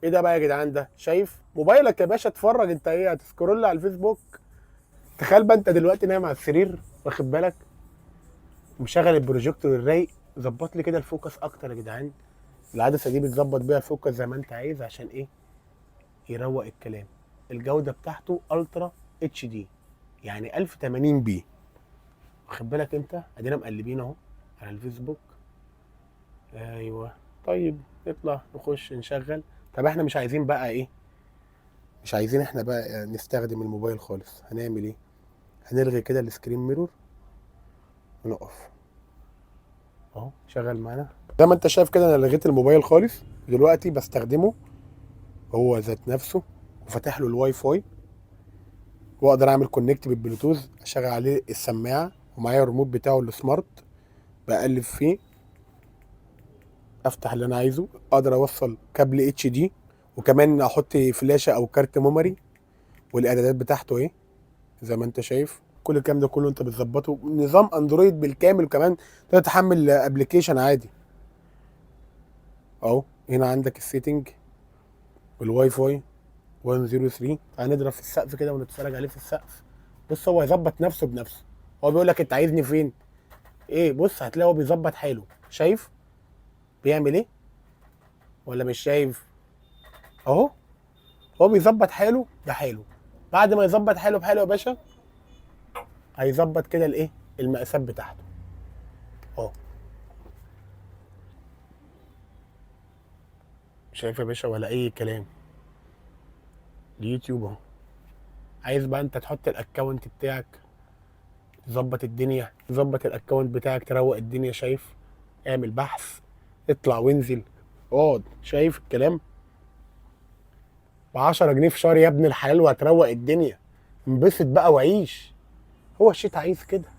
ايه ده بقى يا جدعان؟ ده شايف موبايلك يا باشا؟ اتفرج انت، ايه هتسكرول على الفيسبوك؟ تخيل بقى انت دلوقتي نايم على السرير واخد بالك ومشغل البروجيكتور الرايق، ظبط لي كده الفوكس اكتر يا جدعان. العدسه دي بتظبط بيها الفوكس زي ما انت عايز، عشان ايه؟ يروق الكلام. الجوده بتاعته الترا اتش دي، يعني 1080 بي. واخد بالك انت؟ ادينا مقلبين اهو على الفيسبوك. ايوه. طيب نطلع نخش نشغل. طب احنا مش عايزين بقى ايه؟ مش عايزين احنا بقى نستخدم الموبايل خالص. هنعمل ايه؟ هنلغي كده السكرين ميرور ونقف اهو. شغل معانا زي ما انت شايف كده. انا لغيت الموبايل خالص، دلوقتي بستخدمه هو ذات نفسه، وفتح له الواي فاي، واقدر اعمل كونكت بالبلوتوث، اشغل عليه السماعه، ومعايا الريموت بتاعه السمارت، بقلب فيه، افتح اللي انا عايزه، اقدر اوصل كابل اتش دي، وكمان احط فلاشه او كارت ميموري، والاعدادات بتاعته ايه زي ما انت شايف. كل الكلام ده كله انت بتظبطه نظام اندرويد بالكامل، وكمان تقدر تحمل ابلكيشن عادي اهو. هنا عندك السيتنج والواي فاي 103. هنضرب في السقف كده ونتفرج عليه في السقف. بص هو يظبط نفسه بنفسه. هو بيقول لك انت عايزني فين؟ ايه، بص هتلاقيه هو بيظبط حاله. شايف بيعمل ايه ولا مش شايف؟ اهو هو بيظبط حاله بحاله. بعد ما يظبط حاله بحاله يا باشا، هيظبط كده الايه، المقاسات بتاعته اهو. شايف يا باشا ولا اي كلام؟ اليوتيوب اهو. عايز بقى انت تحط الاكونت بتاعك، تظبط الدنيا، تظبط الاكونت بتاعك، تروق الدنيا. شايف؟ اعمل بحث، اطلع وانزل، اقعد. شايف الكلام؟ ب 10 جنيه في شهر يا ابن الحلال، وهتروق الدنيا. انبسط بقى وعيش. هو الشيت عايز كده.